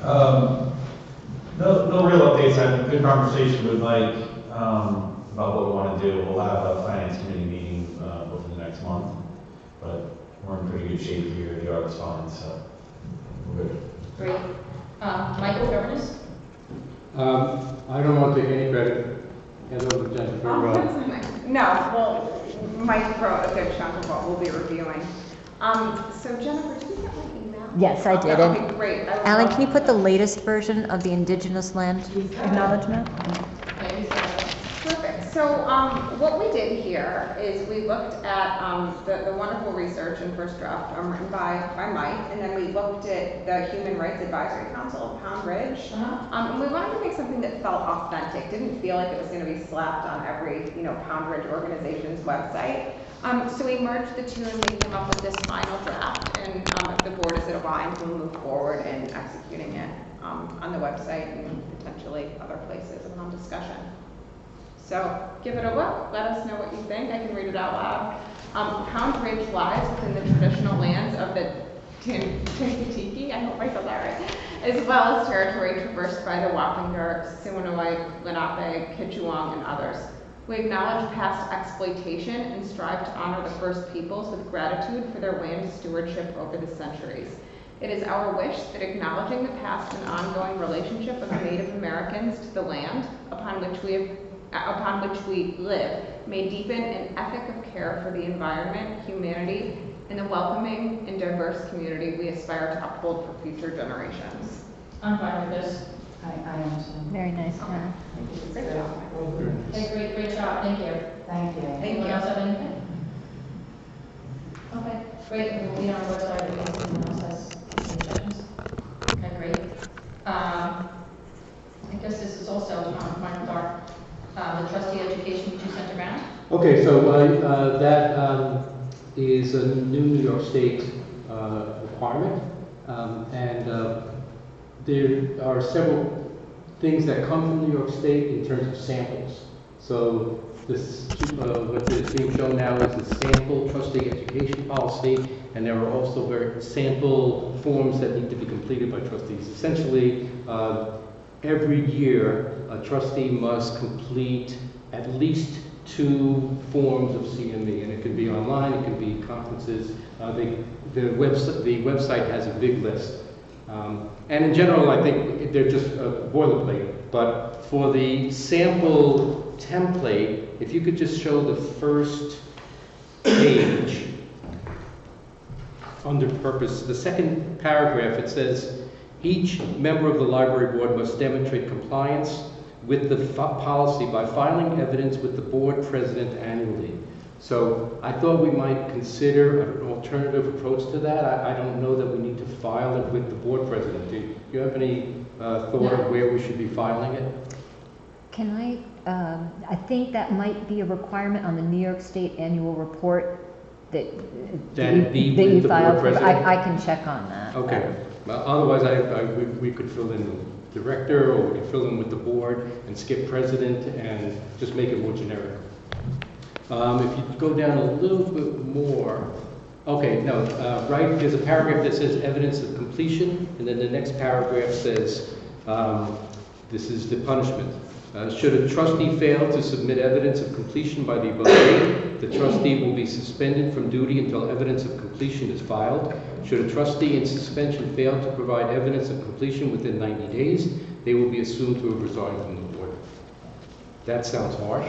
No real updates. I had a good conversation with Mike about what we want to do. We'll have a finance committee meeting within the next month, but we're in pretty good shape here. The art's fine, so we're good. Great. Michael, governance? I don't want to take any credit. Hand over to Jennifer. No, well, Mike wrote a good chunk of what we'll be reviewing. So Jennifer, did you get my email? Yes, I did. Okay, great. Alan, can you put the latest version of the Indigenous Land Acknowledgement? Perfect. So what we did here is we looked at the wonderful research in first draft written by Mike, and then we looked at the Human Rights Advisory Council of Pound Ridge. And we wanted to make something that felt authentic, didn't feel like it was going to be slapped on every Pound Ridge organization's website. So we merged the two and we came up with this final draft, and if the board is aligned, we'll move forward in executing it on the website and potentially other places upon discussion. So give it a look, let us know what you think. I can read it out loud. Pound Ridge lies within the traditional lands of the Chincoteague, I hope I said that right, as well as territory traversed by the Wapengar, Siwanoi, Lenape, Kichewong, and others. We acknowledge past exploitation and strive to honor the First Peoples with gratitude for their land stewardship over the centuries. It is our wish that acknowledging the past and ongoing relationship of Native Americans to the land upon which we live may deepen an ethic of care for the environment, humanity, and the welcoming and diverse community we aspire to uphold for future generations. I'm fine with this. I understand. Very nice. Okay. Great job. Okay, great job. Thank you. Thank you. Anyone else have anything? Okay, great. We'll be on our website if anyone else has any questions. Okay, great. I guess this is also on my part. The trustee education which you sent around. Okay, so that is a New York State requirement, and there are several things that come from New York State in terms of samples. So this, what is being shown now is the sample trustee education policy, and there are also very sample forms that need to be completed by trustees. Essentially, every year, a trustee must complete at least 2 forms of CME, and it can be online, it can be conferences. The website has a big list. And in general, I think they're just boilerplate. But for the sample template, if you could just show the first page under purpose, the second paragraph, it says, each member of the library board must demonstrate compliance with the policy by filing evidence with the board president annually. So I thought we might consider an alternative approach to that. I don't know that we need to file it with the board president. Do you have any thought of where we should be filing it? Can I think that might be a requirement on the New York State annual report that you filed. I can check on that. Okay. Well, otherwise, we could fill in the director, or we could fill in with the board and skip president and just make it more generic. If you go down a little bit more, okay, no, right, there's a paragraph that says evidence of completion, and then the next paragraph says, this is the punishment. Should a trustee fail to submit evidence of completion by the above date, the trustee will be suspended from duty until evidence of completion is filed. Should a trustee in suspension fail to provide evidence of completion within 90 days, they will be assumed to have resigned from the board. That sounds harsh.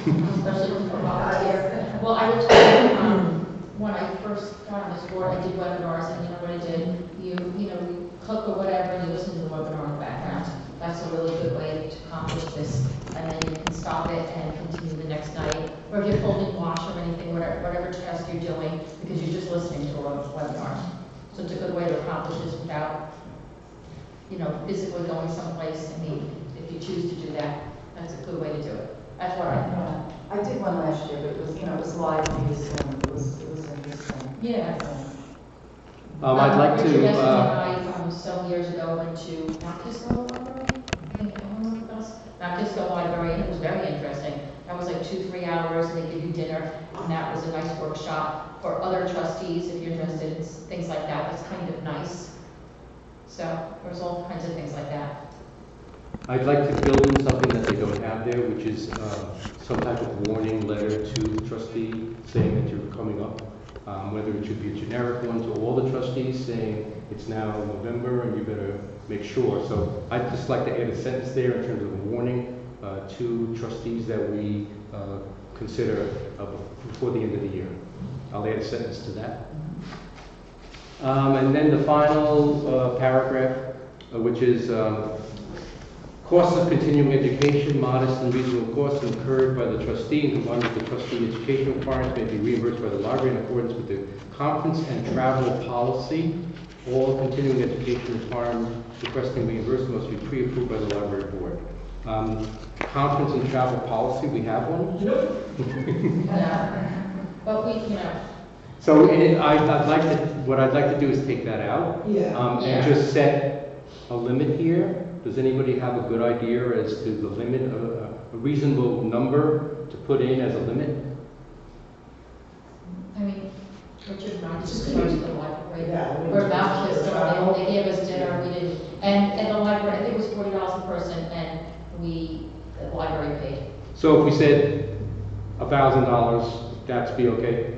Especially for volunteer. Well, I will tell you, when I first got on this board, I did webinars, and you know what I did? You click or whatever, and you listen to the webinar in the background. That's a really good way to accomplish this. And then you can stop it and continue the next night. Or if you're folding wash or anything, whatever task you're doing, because you're just listening to a webinar. So it's a good way to accomplish this without, physically going someplace. I mean, if you choose to do that, that's a good way to do it. That's what I thought. I did one last year, but it was, it was live via Zoom. It was interesting. Yeah. I'd like to. Richard Estes and I, some years ago, went to Mount Kisco Library. I think everyone with us. Mount Kisco Library, and it was very interesting. That was like 2-3 hours, and they give you dinner, and that was a nice workshop for other trustees if you're interested in things like that. It's kind of nice. So there's all kinds of things like that. I'd like to build in something that they don't have there, which is some type of warning letter to the trustee saying that you're coming up. Whether it should be a generic one to all the trustees saying it's now November and you better make sure. So I'd just like to add a sentence there in terms of a warning to trustees that we consider before the end of the year. I'll add a sentence to that. And then the final paragraph, which is costs of continuing education, modest and reasonable costs incurred by the trustee and combined with the trustee education requirements may be reimbursed by the library in accordance with the conference and travel policy. All continuing education requirements requesting reimbursement must be pre-approved by the library board. Conference and travel policy, we have one? But we, So what I'd like to do is take that out. And just set a limit here. Does anybody have a good idea as to the limit, a reasonable number to put in as a limit? I mean, Richard and I just go to the library. Yeah, I mean, We're Baptist, travel. they gave us dinner, we didn't, and the library, I think it was $40 a person, and the library paid. So if we said $1,000, that's be okay?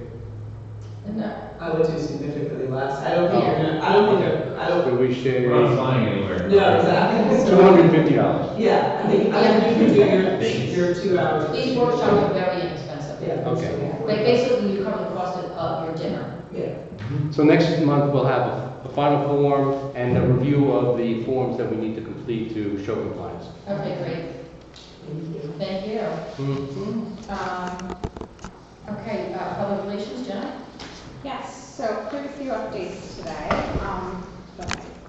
And I would do significantly less. I don't think you're gonna, I don't, So we say We're not flying anywhere. no, exactly. So- $250. Yeah, I think you can do your 2 hours. these workshops are very inexpensive. Yeah. Okay. Like, basically, you cover the cost of your dinner. Yeah. So next month, we'll have a final form and a review of the forms that we need to complete to show compliance. Okay, great. Thank you. Okay, public relations, Jenna? Yes, so quite a few updates today.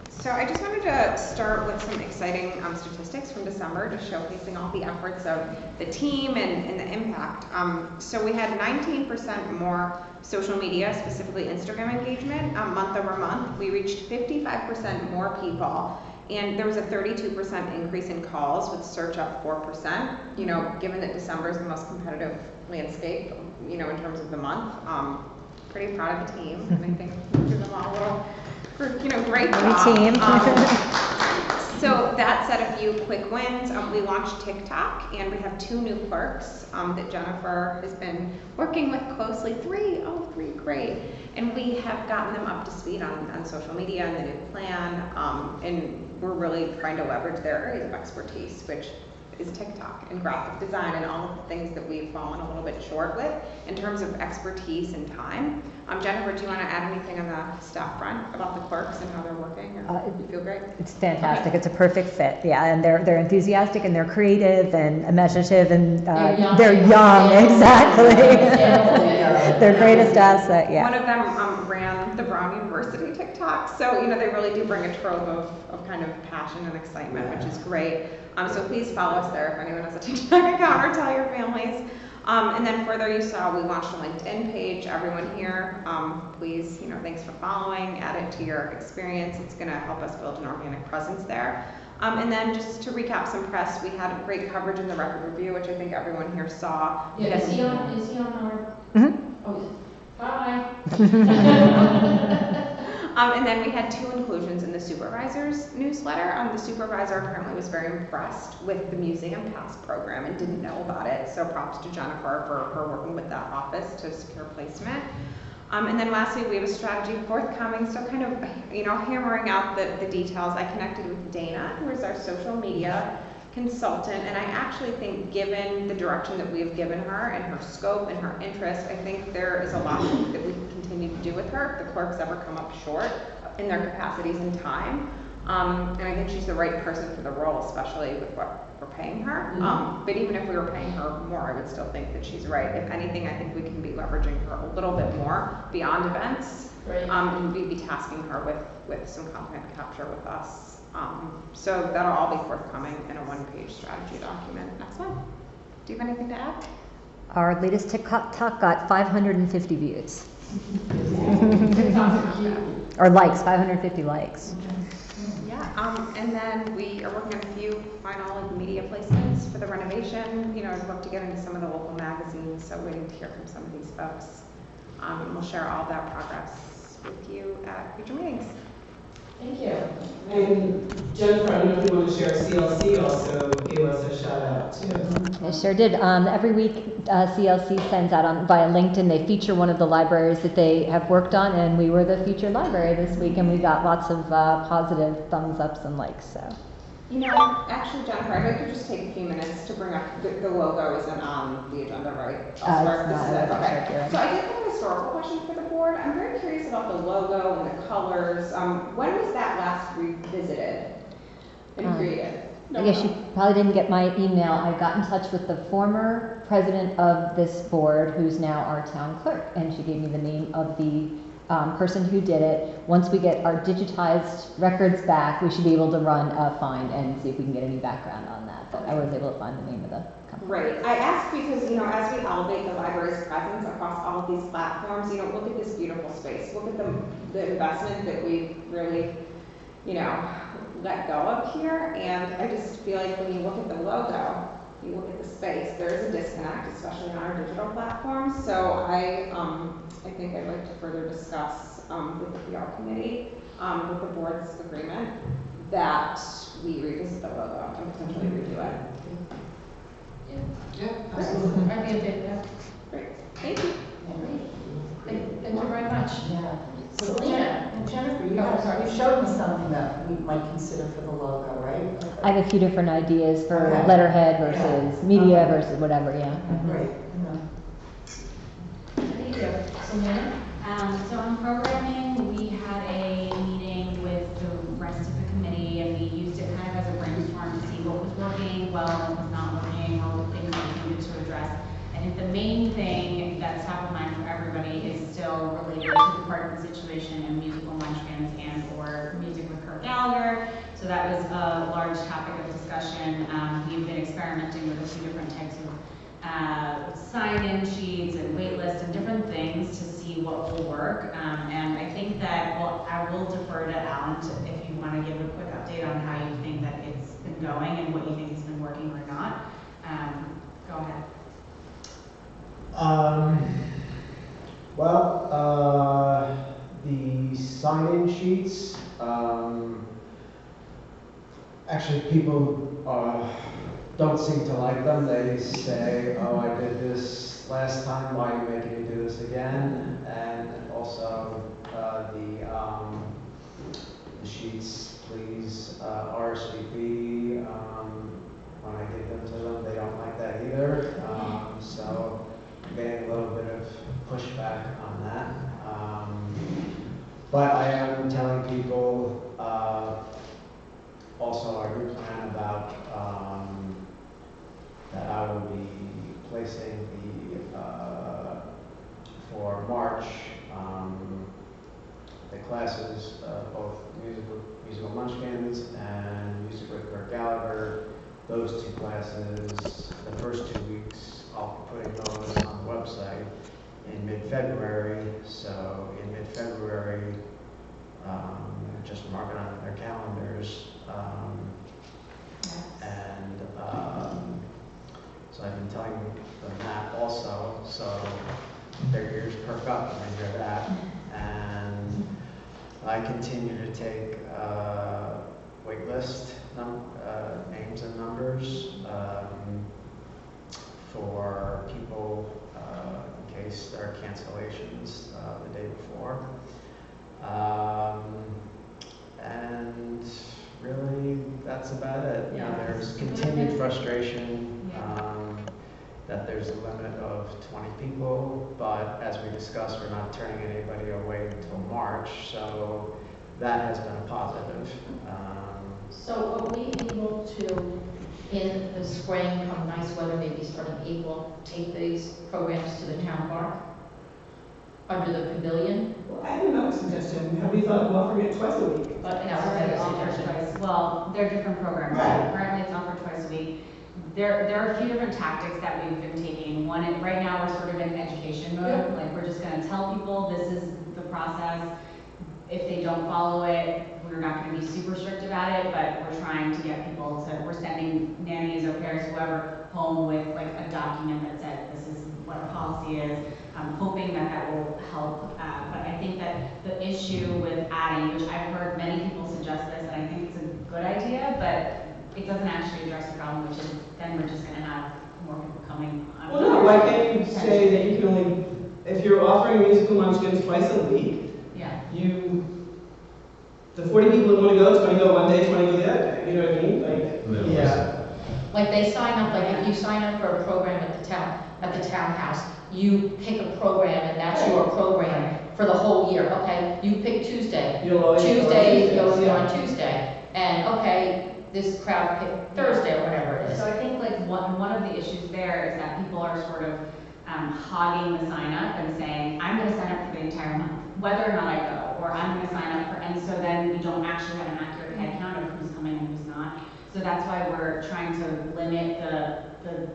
So I just wanted to start with some exciting statistics from December, just showcasing all the efforts of the team and the impact. So we had 19% more social media, specifically Instagram engagement, month over month. We reached 55% more people, and there was a 32% increase in calls, with search up 4%. You know, given that December is the most competitive landscape, you know, in terms of the month, pretty proud of the team, and I think we give them all a little, great job. team. So that said, a few quick wins. We launched TikTok, and we have 2 new clerks that Jennifer has been working with closely. 3, great. And we have gotten them up to speed on social media and the new plan, and we're really trying to leverage their areas of expertise, which is TikTok and graphic design and all of the things that we've fallen a little bit short with in terms of expertise and time. Jennifer, do you want to add anything on the staff front about the clerks and how they're working? Or you feel great? It's fantastic. Okay. It's a perfect fit. Yeah, and they're enthusiastic and they're creative and imaginative and They're young. Exactly. Yeah. Their greatest asset. Yeah. One of them ran the Brown University TikTok, so they really do bring a trove of kind of passion and excitement, which is great. So please follow us there if anyone has a TikTok account, or tell your families. And then further, you saw we launched a LinkedIn page. Everyone here, please, thanks for following. Add it to your experience. It's going to help us build an organic presence there. And then just to recap some press, we had great coverage in the Record Review, which I think everyone here saw. Yeah, is he on our? Mhm. Oh, bye. And then we had 2 inclusions in the supervisor's newsletter. The supervisor apparently was very impressed with the Museum Pass program and didn't know about it. So props to Jennifer for her working with that office to secure placement. And then lastly, we have a strategy forthcoming, still kind of, hammering out the details. I connected with Dana, who is our social media consultant, and I actually think, given the direction that we have given her and her scope and her interest, I think there is a lot that we can continue to do with her if the clerks ever come up short in their capacities and time. And I think she's the right person for the role, especially with what we're paying her. But even if we were paying her more, I would still think that she's right. If anything, I think we can be leveraging her a little bit more beyond events. Great. And we'd be tasking her with some content capture with us. So that'll all be forthcoming in a 1-page strategy document. Next one. Do you have anything to add? Our latest TikTok got 550 views. Or likes, 550 likes. Yeah, and then we are working on a few final media placements for the renovation. I'd love to get into some of the local magazines, so waiting to hear from some of these folks. And we'll share all of that progress with you at future meetings. Thank you. And Jennifer, I don't know if you want to share, CLC also gave us a shout out too. They sure did. Every week, CLC sends out via LinkedIn, they feature one of the libraries that they have worked on, and we were the featured library this week, and we got lots of positive thumbs ups and likes, so. You know, actually, Jennifer, I'd like to just take a few minutes to bring up the logo isn't on the agenda, right? It's not, I wasn't sure if you're Okay. in. So I did have a historical question for the board. I'm very curious about the logo and the colors. When was that last revisited and created? I guess you probably didn't get my email. I got in touch with the former president of this board, who's now our town clerk, and she gave me the name of the person who did it. Once we get our digitized records back, we should be able to run a find and see if we can get any background on that. But I was able to find the name of the company. Right. I asked because, you know, as we elevate the library's presence across all of these platforms, you know, look at this beautiful space. Look at the investment that we've really, you know, let go of here. And I just feel like when you look at the logo, you look at the space, there is a disconnect, especially on our digital platforms. So I think I'd like to further discuss with the PR committee, with the board's agreement, that we revisit the logo and potentially redo it. Yeah, absolutely. I'd be in favor of that. Great, thank you. Thank you very much. Yeah. So Selena. Jennifer, Oh, you showed me something that we might consider for the logo, right? I have a few different ideas for Okay. letterhead versus media versus whatever, yeah. Great. Thank you. Selena? So on programming, we had a meeting with the rest of the committee, and we used it kind of as a brainstorm to see what was working well, what was not working, or things that we needed to address. I think the main thing that's top of mind for everybody is still related to the Parkman situation and musical munchkins and or music with Kurt Gallagher. So that was a large topic of discussion. We've been experimenting with a few different types of sign-in sheets and wait lists and different things to see what will work. And I think that, well, I will defer to Alan if you want to give a quick update on how you think that it's been going and what you think has been working or not. Go ahead. The sign-in sheets, actually people don't seem to like them. They say, oh, I did this last time, why are you making me do this again? And also the sheets, please RSVP. When I give them to them, they don't like that either. So I'm getting a little bit of pushback on that. But I am telling people also our new plan about that I will be placing for March the classes, both musical munchkins and music with Kurt Gallagher. Those two classes, the first 2 weeks, I'll be putting those on the website in mid-February. So in mid-February, just mark it on their calendars. So I've been telling them that also, so their ears perk up when they hear that. And I continue to take wait list names and numbers for people in case there are cancellations the day before. And really, that's about it. You know, there's continued frustration that there's a limit of 20 people, but as we discussed, we're not turning anybody away until March, so that has been a positive. So are we able to, in the spring, come nice weather, maybe starting April, take these programs to the town park? Under the pavilion? Well, I have another suggestion. Have we thought of offering it twice a week? But, It's already offered twice. Well, they're different programs. Right. Currently, it's offered twice a week. There are a few different tactics that we've been taking. One, right now, we're sort of in education mode. Yeah. Like, we're just gonna tell people this is the process. If they don't follow it, we're not gonna be super strict about it, but we're trying to get people to, we're sending nannies, au pairs, whoever, home with like a document that says this is what our policy is. I'm hoping that that will help, but I think that the issue with adding, which I've heard many people suggest this, and I think good idea, but it doesn't actually address the problem, which is then we're just gonna have more people coming. Well, no, why can't you say that you can only, if you're offering musical munchkins twice a week, Yeah. the 40 people that want to go, 20 go one day, 20 go the other day, you know what I mean? Like, yeah. Like they sign up, like if you sign up for a program at the townhouse, you pick a program and that's your program for the whole year, okay? You pick Tuesday. You'll always go on Tuesday, you'll Tuesdays, go yeah. on Tuesday. And, okay, this crowd picked Thursday or whatever it is. So I think like one of the issues there is that people are sort of hogging the sign up and saying, I'm gonna sign up for the entire month, whether or not I go, or I'm gonna sign up for, and so then we don't actually have an accurate head count of who's coming and who's not. So that's why we're trying to limit the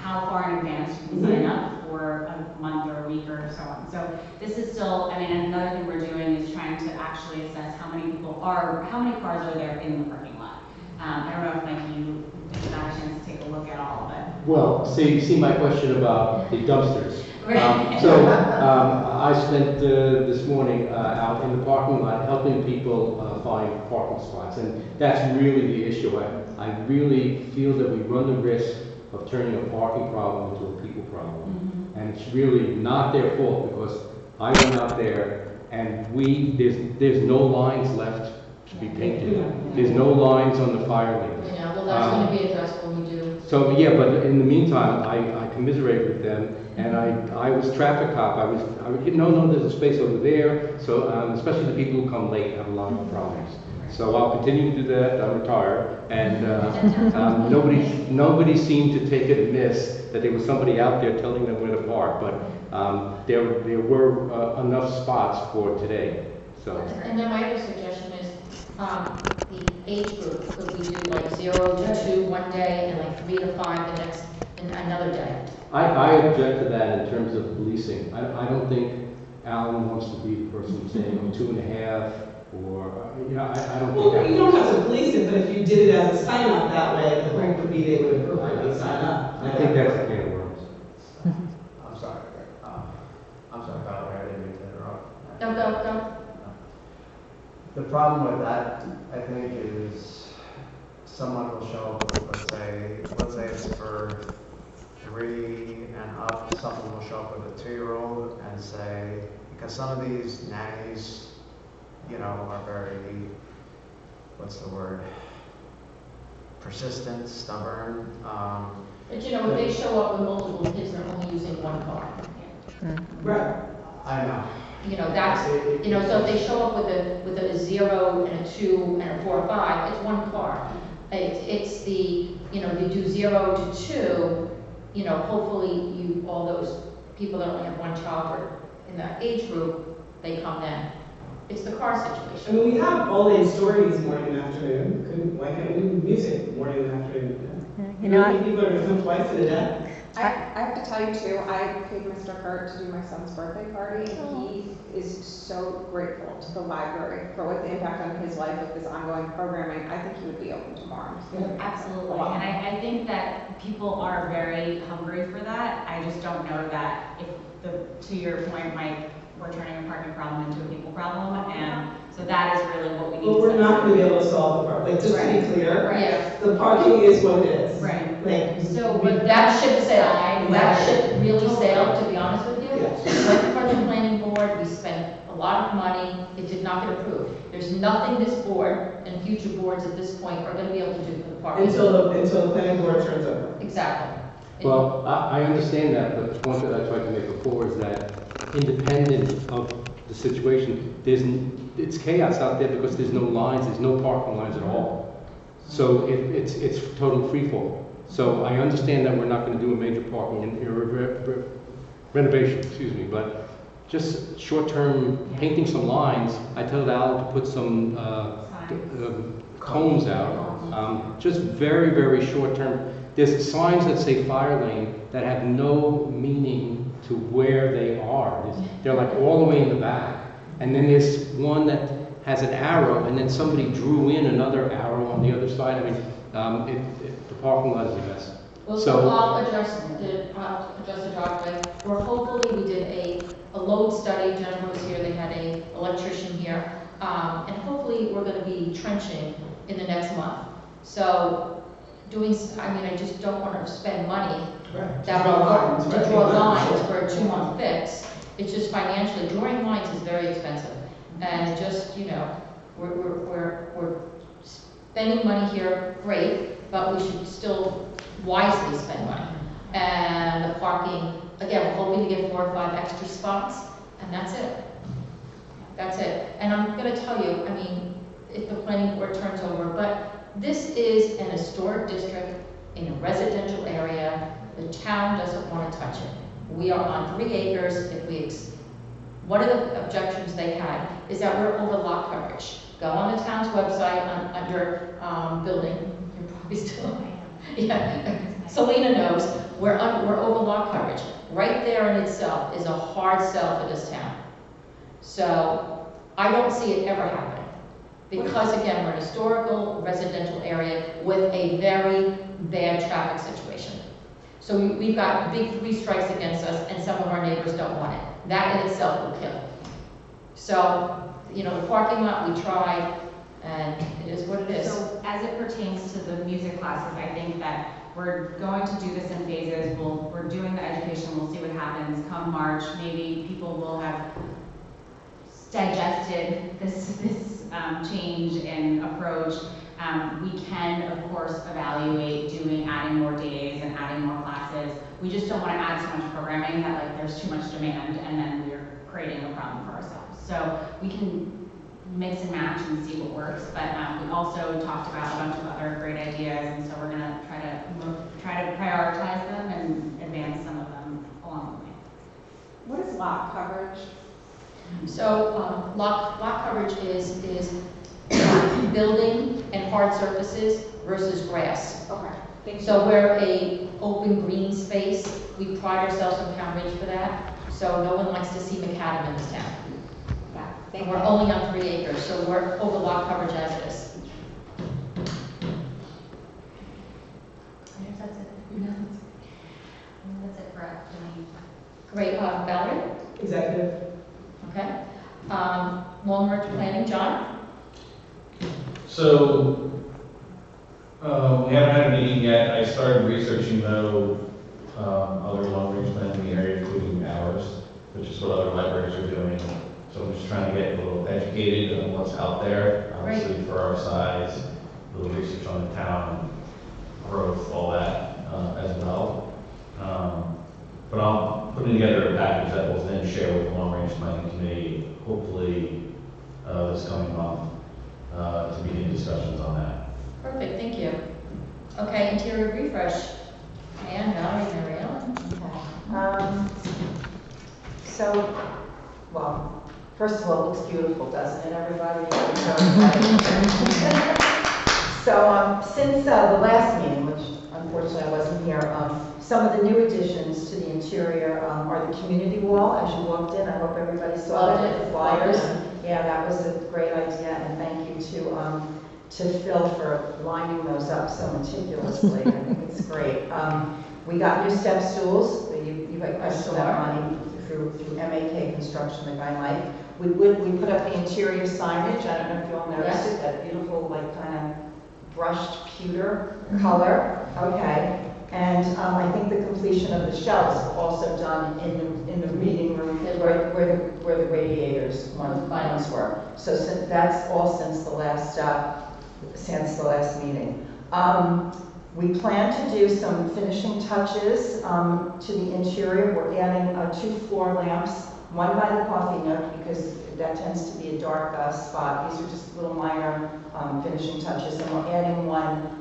how far in advance you can sign up for a month or a week or so on. So this is still, I mean, another thing we're doing is trying to actually assess how many cars are there in the parking lot. I don't know if Mike, you had a chance to take a look at all, but. Well, see my question about the dumpsters. Right. I spent this morning out in the parking lot helping people find parking spots, and that's really the issue. I really feel that we run the risk of turning a parking problem into a people problem. And it's really not their fault, because I went out there and there's no lines left to be painted. There's no lines on the fire lanes. Yeah, well, that's gonna be addressed when we do. So, yeah, but in the meantime, I commiserate with them, and I was traffic cop. I would, no, there's a space over there. So, especially the people who come late have a lot of problems. So I'll continue to do that. I'm retired, and nobody seemed to take it amiss that there was somebody out there telling them where to park. But there were enough spots for today. So. And then my other suggestion is, the age group, could we do like 0 to 2 one day and like 3 to 5 the next, and another day? I object to that in terms of policing. I don't think Alan wants to be the person saying, 2.5, or, I don't think Well, you don't have to police it, but if you did it as a sign up that way, the hope would be they would appropriately sign up. I think that's a can of worms. I'm sorry, Valerie, I didn't mean to interrupt. Go. The problem with that, I think, is someone will show up, let's say it's for 3 and up, someone will show up with a 2-year-old and say, because some of these nannies, are very, what's the word? Persistent, stubborn. But if they show up with multiple kids, they're only using one car. Right. I know. That's, so if they show up with a 0 and a 2 and a 4 or 5, it's one car. It's the, you do 0 to 2, hopefully all those people that only have one child or in that age group, they come then. It's the car I situation. mean, we have all-day stories morning and afternoon. Why can't we do music morning and afternoon? You know, How many people are going to come twice in a day? I have to tell you too, I paid Mr. Hurt to do my son's birthday party, and he is so grateful to the library for what the impact on his life with this ongoing programming. I think he would be open tomorrow. Absolutely, and I think that people are very hungry for that. I just don't know that if to your point, Mike, we're turning a parking problem into a people problem, and so that is really what we need to. Well, we're not going to be able to solve the problem. Like, just to be clear, Yeah. the parking is what it is. Right. Like, So, but that ship sailed. That ship really sailed, to be honest with you. Yes. We went before the planning board, we spent a lot of money, it did not get approved. There's nothing this board and future boards at this point are gonna be able to do for the parking. until the planning board turns over. Exactly. Well, I understand that, but the point that I tried to make before is that independent of the situation, it's chaos out there because there's no lines, there's no parking lines at all. So it's total free fall. So I understand that we're not going to do a major parking renovation, but just short-term painting some lines. I told Al to put some cones out, just very, very short-term. There's signs that say fire lane that have no meaning to where they are. They're like all the way in the back. And then there's one that has an arrow, and then somebody drew in another arrow on the other side. I mean, the parking lot is a mess. Well, so I'll address the driveway. Hopefully we did a load study. Jennifer was here, they had a electrician here. and hopefully we're gonna be trenching in the next month. So I just don't wanna spend money that will work to draw lines for a 2-month fix. It's just financially, drawing lines is very expensive. And just, we're spending money here, great, but we should still wisely spend money. And the parking, again, we're hoping to get 4 or 5 extra spots, and that's it. That's it. And I'm gonna tell you, if the planning board turns over, but this is an historic district in a residential area. The town doesn't want to touch it. We are on 3 acres. One of the objections they had is that we're over lot coverage. Go on the town's website under building. You're probably still, yeah. Selena knows we're over lot coverage. Right there in itself is a hard sell for this town. So I don't see it ever happening. Because again, we're an historical residential area with a very bad traffic situation. So we've got big 3 strikes against us, and some of our neighbors don't want it. That in itself will kill. So, the parking lot, we tried, and it is what it is. So as it pertains to the music classes, I think that we're going to do this in phases. We're doing the education, we'll see what happens. Come March, maybe people will have digested this change in approach. We can, of course, evaluate adding more days and adding more classes. We just don't want to add so much programming that there's too much demand and then we're creating a problem for ourselves. So we can mix and match and see what works, but we also talked about a bunch of other great ideas, and so we're going to try to prioritize them and advance some of them along the way. What is lot coverage? So lot coverage is building and hard surfaces versus grass. Okay, thank you. So we're a open green space. We pride ourselves in Cambridge for that. So no one likes to see macadam in this town. Yeah, thank And you. we're only on 3 acres, so we're over lot coverage as it is. I guess that's it. That's it for me. Great, Valerie? Executive. Okay. Long range planning, John? So, we haven't had a meeting yet. I started researching though, other long-range planning in the area, including ours, which is what other libraries are doing. So I'm just trying to get a little educated on what's out there, obviously for our size, a little research on the town, growth, all that, as well. But I'm putting together a package that will then share with the long-range planning committee, hopefully, this coming month, to begin discussions on that. Perfect, thank you. Okay, interior refresh. And Valerie, Mary Ellen. First of all, it looks beautiful, doesn't it, everybody? Since the last meeting, which unfortunately I wasn't here, some of the new additions to the interior are the community wall as you walked in. I hope everybody saw Loved that it. with the flyers. Loved Yeah, that was a great idea, and thank you to Phil for lining those up so meticulously. I think it's great. We got new step stools. You had questioned that money through MAK Construction, the guy Mike. We put up the interior signage. I don't know if you all noticed it, that beautiful, kind of brushed pewter color. Okay. And I think the completion of the shelves also done in the reading room where the radiators ones were. So that's all since the last meeting. We plan to do some finishing touches to the interior. We're adding 2 floor lamps, one by the coffee nook because that tends to be a dark spot. These are just little minor finishing touches, and we're adding one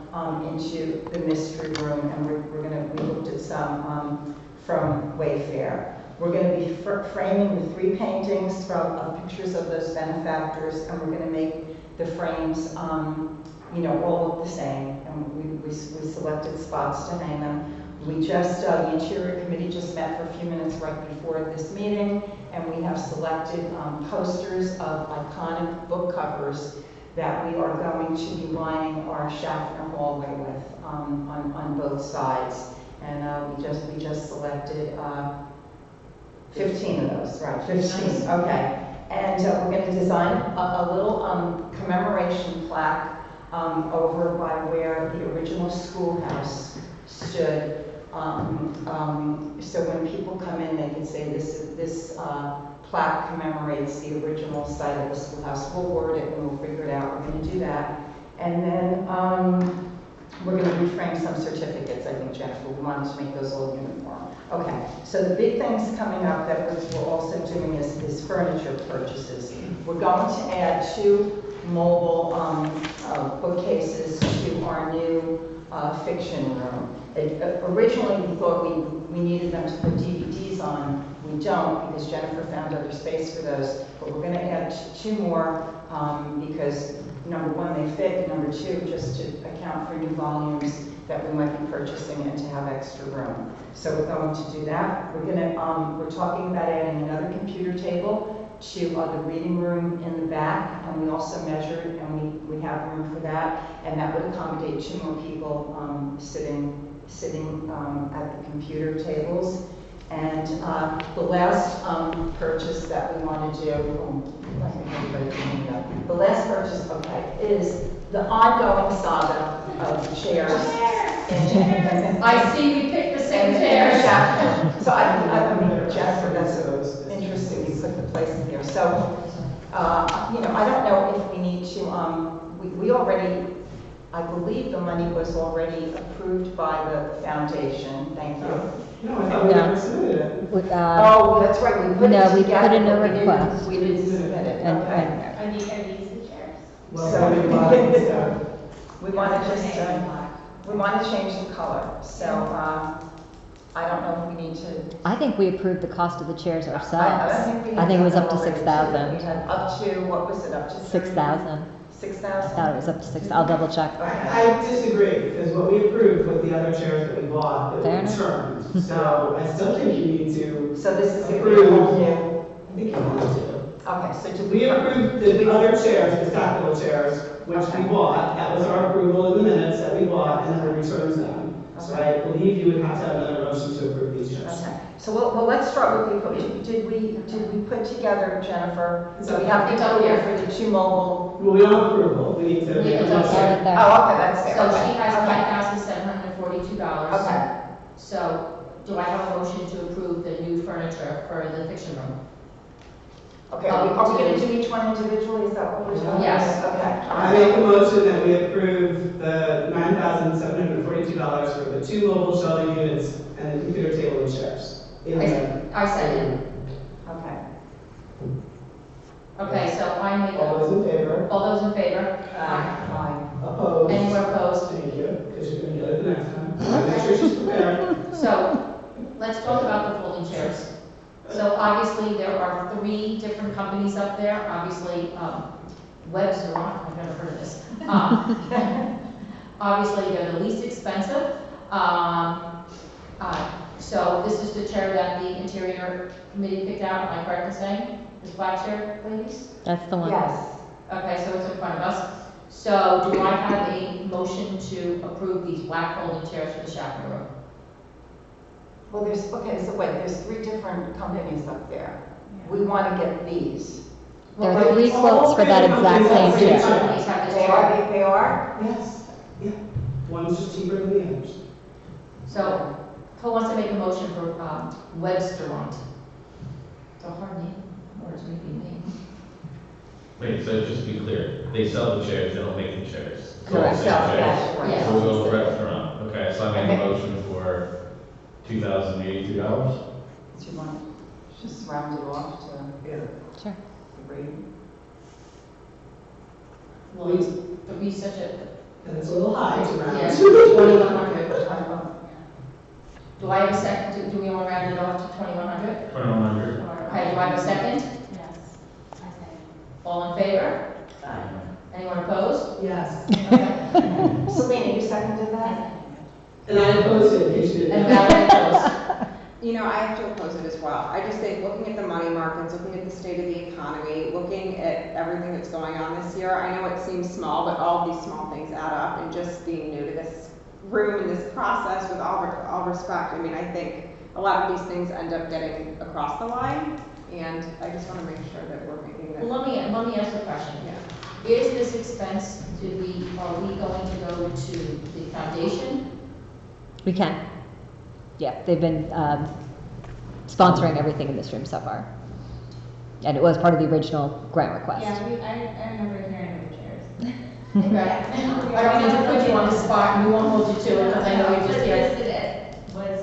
into the mystery room, and we looked at some from Wayfair. We're going to be framing the 3 paintings from pictures of those benefactors, and we're going to make the frames, all look the same. And we selected spots to hang them. We just, the Interior Committee just met for a few minutes right before this meeting, and we have selected posters of iconic book covers that we are going to be lining our Schaffner hallway with on both sides. And we just selected 15 of those, right, 15, okay. And we're going to design a little commemoration plaque over by where the original schoolhouse stood. So when people come in, they can say this plaque commemorates the original site of the schoolhouse. We'll word it and we'll figure it out. We're going to do that. And then we're going to reframe some certificates, I think, Jennifer. We wanted to make those all uniform. Okay, so the big things coming up that we're also doing is furniture purchases. We're going to add 2 mobile bookcases to our new fiction room. Originally, we thought we needed them to put DVDs on. We don't, because Jennifer found other space for those. But we're going to add 2 more because number 1, they fit, and number 2, just to account for new volumes that we might be purchasing and to have extra room. So we're going to do that. We're talking about adding another computer table to the reading room in the back, and we also measured, and we have room for that, and that would accommodate 2 more people sitting at the computer tables. And the last purchase that we want to do, I think everybody can know. The last purchase, okay, is the ongoing saga of chairs. I see we picked the same chairs. So I mean, Jennifer, that's interesting, you put the place in here. So, you know, I don't know if we need to, we already, I believe the money was already approved by the foundation, thank you. No, I thought we never submitted it. Oh, that's right, we put it No, we together, put in a but request. we didn't submit it, And, okay. Are these the chairs? Well, So- we bought it, so. We want to just, we want to change the color, so, I don't know if we need to. I think we approved the cost of the chairs I ourselves. think we I think it was had up to already, too. 6,000. We had up to, what was it, up to? 6,000. 6,000? I thought it was up to 6, I'll double check. I disagree, because what we approved was the other chairs that we bought Fair that enough. we returned. So I still think you need to, So this is going to be a whole new, I think you want to. okay, so do We approved the other chairs, the Stockwell chairs, which we Okay. bought. That was our approval in the minutes that we bought, and then we returned them. So I believe you would have to have another motion to approve these chairs. Okay, so well, let's start with the, did we put together, Jennifer, so we have to It's up go here. here for the 2 mobile? Well, we don't have approval, we need to We make a need to- motion. Add it there. Oh, okay, that's there, So okay. she has Okay. $5,742. Okay. So do I have a motion to approve the new furniture for the fiction room? Okay, are we going to do each one individually, is that what we're doing? Yes. Okay. I make a motion that we approve the $9,742 for the 2 mobile shelving units and the computer table and chairs. I second. Okay. Okay, so I make All those in favor? all those in favor? Aye. Opposed? Anyone opposed? Thank you, because you're going to get it the next time. Make sure she's prepared. So, let's talk about the folding chairs. So obviously, there are 3 different companies up there, obviously, Webster, I've never heard of this. Obviously, they're the least expensive. So this is the chair that the interior committee picked out, am I correct in saying? This black chair, ladies? That's the one. Yes. Okay, so it's in front of us. So do I have a motion to approve these black folding chairs for the Schaffner room? Well, there's 3 different companies up there. We want to get these. There are 3 quotes for that exact same Three chair. companies have this They chair. are, they are? Yes, yeah. One's just cheaper than the others. So, who wants to make a motion for Websteront? It's a hard name, words may be named. Wait, so just to be clear, they sell the chairs, they don't make the chairs. It's all Correct. the same chairs. Yes, right. Yes. So we'll go restaurant, okay, so I make a Okay. motion for $2,082. Do you want to just round it off to Sure. 3? Well, it'd be such a, And it's a little high to round. yes, 2,100. Do I have a second, do we want to round it off to 2,100? 2,100. Okay, do I have a second? Yes, I say. All in favor? Anyone opposed? Yes. Okay. Selena, you seconded that? And I opposed it, in case you didn't And know. Valerie opposed. You know, I have to oppose it as well. I just think, looking at the money markets, looking at the state of the economy, looking at everything that's going on this year, I know it seems small, but all of these small things add up, and just being new to this room and this process, with all respect, I mean, I think a lot of these things end up getting across the line, and I just wanna make sure that we're making that. Well, let me ask a question. Yeah. Is this expense, are we going to go to the foundation? We can. Yeah, they've been sponsoring everything in this room so far. And it was part of the original grant request. Yeah, I remember hearing the chairs. Okay. I don't mean to put you on the spot, and we won't hold you to it, because I know you just But here. it was,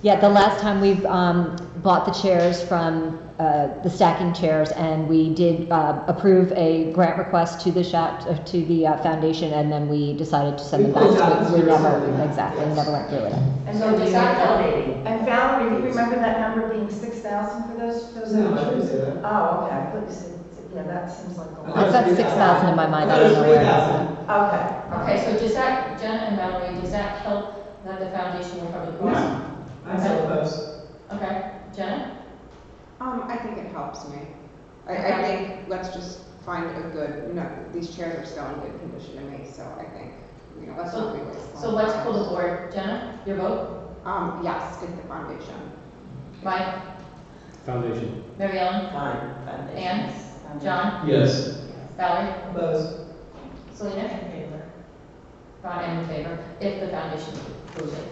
Yeah, the last time we bought the chairs from the stacking chairs, and we did approve a grant request to the to the foundation, and then we decided to send them We pulled back. out We never, 0%. exactly, Yes. never went through with it. And So does that help? And Valerie, do you remember that number being 6,000 for those? No, I didn't say that. Oh, okay, I thought you said, yeah, that seems like a I lot. thought I've got 6,000 in my mind, I don't know where. 3,000. Okay. Okay, so does that, Jenna and Mallory, does that help that the foundation will cover the cost? No, I still oppose. Okay, Jenna? I think it helps me. I Okay. think, let's just find a good, these chairs are still in good condition to me, so I think, let's not be wasteful. So let's pull the board. Jenna, your vote? Yes, get the foundation. Mike? Foundation. Mary Ellen? Fine. Ann? John? Yes. Valerie? Oppose. Selena? In favor. Ron, I'm in favor, if the foundation approves it.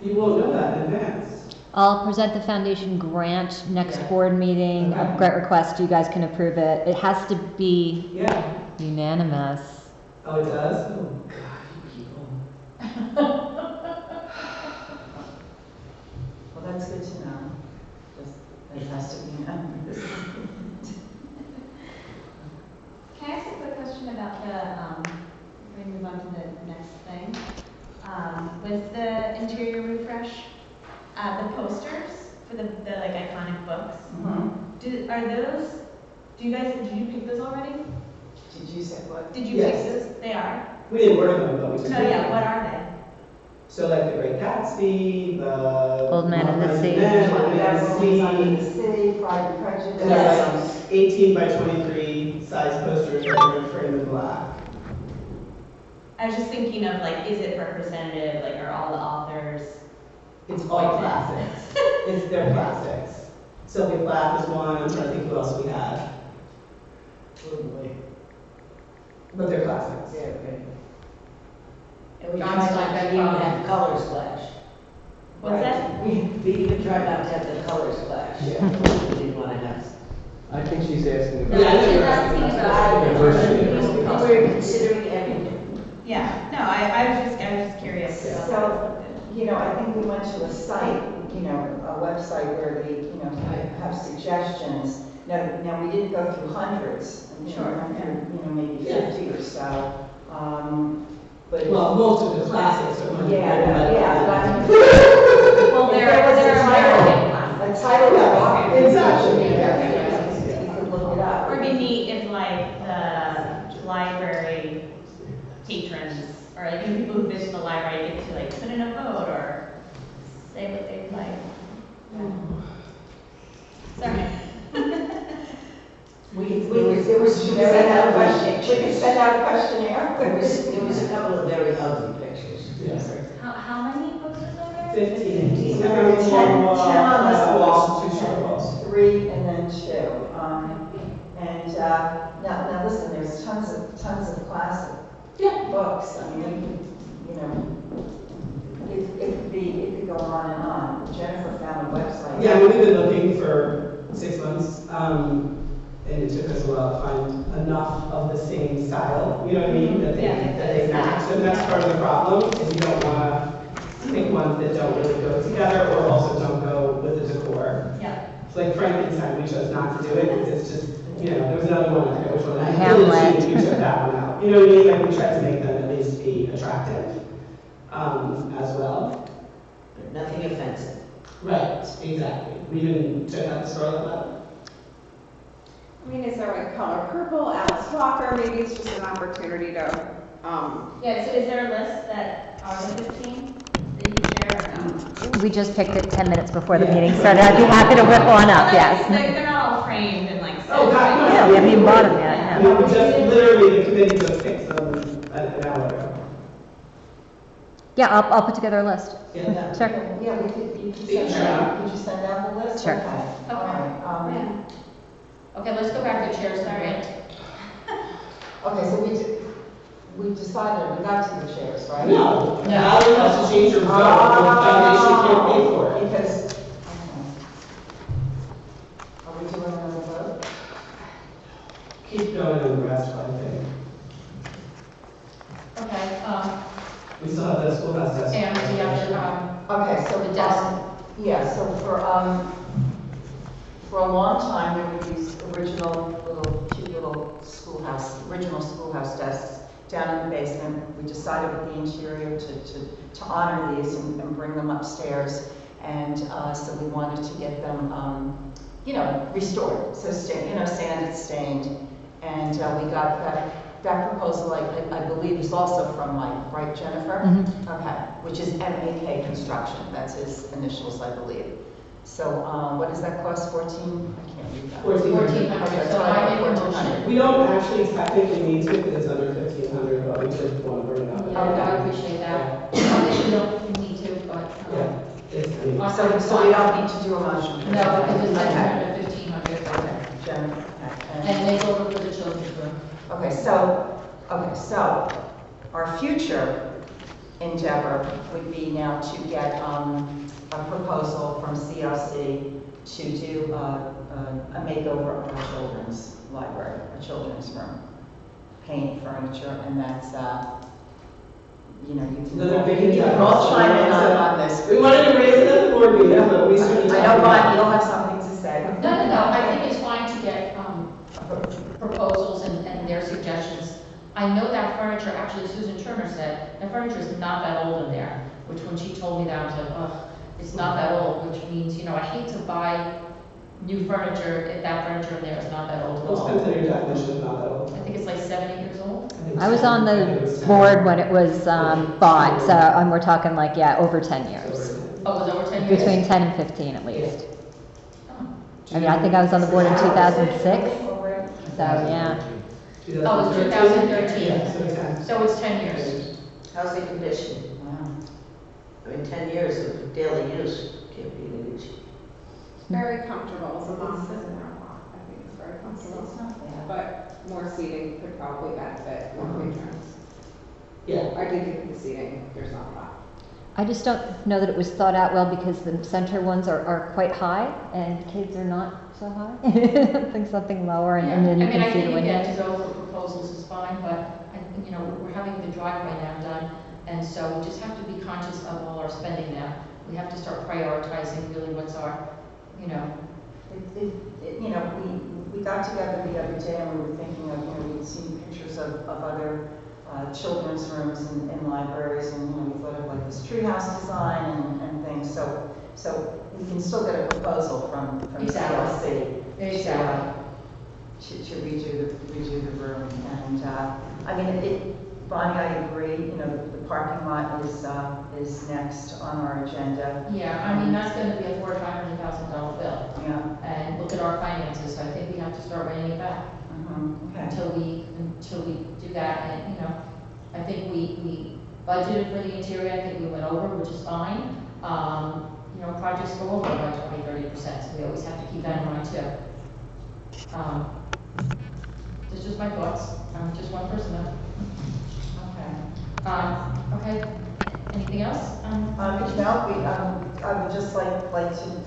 You won't know that in advance. I'll present the foundation grant next Yeah. board meeting, a Okay. grant request, you guys can approve it. It has to be Yeah. unanimous. Oh, it does? Oh, God, you people. Well, that's good to know. Just, it has to be known. can I ask a quick question about the, before we move on to the next thing? With the interior refresh, the posters for the like iconic books, do you pick those already? Did you say what? Did you Yes. pick those? They are? We didn't work on them, but we took No, them. yeah, what are they? So like the Great Gatsby, the. Old Man and the Sea. Old Man and the Under the Sea. City, Pride and Prejudice. And they're like 18 by 23 size posters that are framed in black. I was just thinking of like, is it representative, like are all the authors? It's all classics. It's their classics. Sylvia Plath is one, I'm trying to think who else we had. But they're classics. And we John's tried like not that to even problem. have color splash. What's that? We even tried not to have the color splash. Yeah. We didn't want to have. I think she's asking No, about. she's asking about the diversity. We were considering everything. Yeah, no, I was just curious. Yeah. So, I think we went to a site, a website where they, have suggestions. Now, we didn't go through hundreds, Sure, maybe 50 or so. But. Well, most of the classics are. Yeah. Well, If there there was are a American title, a title that. Exactly. You could look it up. Or it'd be neat if like the library patrons, or like people who visit the library get to like put in a vote or say what they'd like. Sorry. There was We could send out a questionnaire. There was a couple of very ugly pictures. Yes. How many books is there? 15. 10 on this wall. 2 short walls. 3 and then 2. Now listen, there's tons of classic books. I mean, it could go on and on. Jennifer found a website. Yeah, we've been looking for 6 months, and it took us a while to find enough of the same style, you know what I mean, that they match, and that's part of the problem, is you don't wanna pick ones that don't really go together, or also don't go with the decor. Yeah. It's like Frankenstein, we chose not to do it, because it's just, there was another one, I forget which one. Hamlet. We took that one out, you know what I mean, like, we tried to make them at least be attractive, as well. But nothing offensive. Right, exactly, we didn't check out the Scarlet Letter. I mean, is there like color purple, Alice Walker, maybe it's just an opportunity to, Yeah, so is there a list that are the 15 that you share or no? We just picked it 10 minutes before the Yeah. meeting started, I'd be happy to whip one up, yes. They're not all framed and like. Oh, God, no. Yeah, we haven't even bought them yet, yeah. We just, literally, the committee just picked them an hour ago. Yeah, I'll put together a list. Yeah. Sure. Yeah, we could, you could Yeah. send out, could you send out the list? Sure. Okay, all right. Okay, let's go back to chairs, Diane. Okay, so we decided, we got to the chairs, right? No, now you have to change your vote, the foundation can't pay for it. Because, are we doing another vote? Keep going on the rest, I think. Okay, We still have the schoolhouse test. and the other, Okay, so, The desk. yeah, so for a long time, there were these original cute little original schoolhouse desks down in the basement. We decided with the interior to honor these and bring them upstairs. And, so we wanted to get them, restored, so sanded, stained. And, we got that proposal, I believe, is also from Mike, right, Jennifer? Mhm. Okay, which is MAK Construction, that's his initials, I believe. So, what does that cost, 14? I can't read that. 1,400, so I make a motion. We don't actually technically need to, because it's under 1,500, but we just want to bring it up. Yeah, I appreciate that. I think we don't need to, but, Yeah, it's, I mean, So we don't need to do a motion? for no, that? because it's Okay. under 1,500, okay. Jennifer, okay. And they go over for the children's room. Okay, so our future endeavor would be now to get a proposal from CLC to do a makeover of our children's library, a children's room. Paint, furniture, and that's, you Another big can all chime in on this. we wanted to raise it at the board meeting, but we started. I know, Bonnie, you'll have something to say. No, I think it's fine to get proposals and their suggestions. I know that furniture, actually Susan Turner said, that furniture is not that old in there, which when she told me that, I was like, ugh, it's not that old, which means, I hate to buy new furniture if that furniture in there is not that old at Let's all. consider your definition of not that old. I think it's like 70 years old. think I was so. on I think it the was 10. board when it was bought, so we're talking like, over 10 years. Oh, it was over 10 years? Between 10 and 15 at least. Oh. I mean, I think I was on the board in 2006, so yeah. Oh, it was 2013. Yeah, so 10. So it's 10 years. How's the condition? Wow. I mean, 10 years of daily use can't be an issue. Very comfortable, it's a mom sits in there a lot, I think it's very comfortable. It's not bad. But more seating could probably benefit more patrons. Yeah. I did think the seating, there's not a lot. I just don't know that it was thought out well because the center ones are quite high and kids are not so high. I think something lower and then you I can see the think again, windows. to go for proposals is fine, but, we're having the driveway now done, and so we just have to be conscious of all our spending now. We have to start prioritizing really what's our, We got together the other day and we were thinking of, we'd seen pictures of other children's rooms in libraries, and, we thought of like this treehouse design and things, so we can still get a proposal from Exactly. CLC. To redo the room, and, Bonnie, I agree, the parking lot is next on our agenda. Yeah, that's gonna be a $400,000 or $500,000 bill. Yeah. And look at our finances, so I think we have to start reining it back Okay. until we do that. And, I think we budgeted for the interior, I think we went over, which is fine. Projects go over by 20-30%, so we always have to keep that in mind too. This is just my thoughts, I'm just one person though. Okay, anything else? I would just like to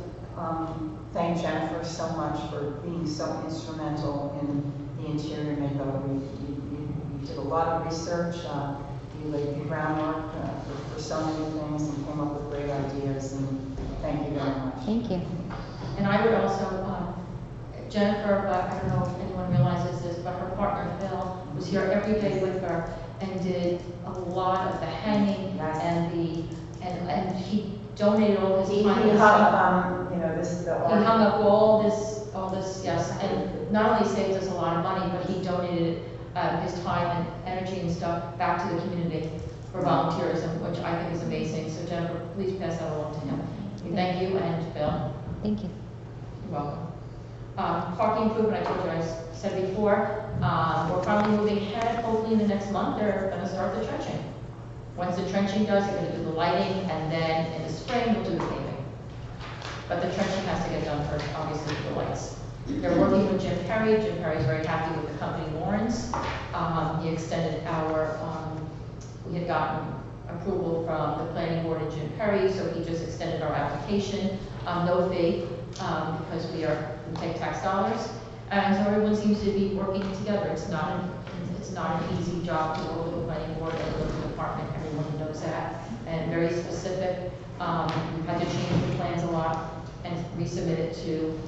thank Jennifer so much for being so instrumental in the interior makeover. You did a lot of research, you laid the groundwork for so many things and came up with great ideas, and thank you very much. Thank you. And I would also, Jennifer, but I don't know if anyone realizes this, but her partner Phil was here every day with her and did a lot of the hanging and he donated all his He time. hung, this is the He hung up all this, yes, and not only saved us a lot of money, but he donated his time and energy and stuff back to the community for volunteerism, which I think is amazing. So Jennifer, please pass that along to him. We thank you, and Bill, Thank you. you're welcome. Parking improvement, I told you, I said before, we're finally moving ahead. Hopefully in the next month, they're gonna start the trenching. Once the trenching does, they're gonna do the lighting, and then in the spring, we'll do the paving. But the trenching has to get done first, obviously, for the lights. They're working with Jim Perry. Jim Perry's very happy with the company Lawrence. He extended our, we had gotten approval from the planning board and Jim Perry, so he just extended our application, no fee, because we take tax dollars. And so everyone seems to be working together. It's not an easy job to work with the planning board and the department. Everyone knows that. And very specific. We've had to change the plans a lot and resubmit it to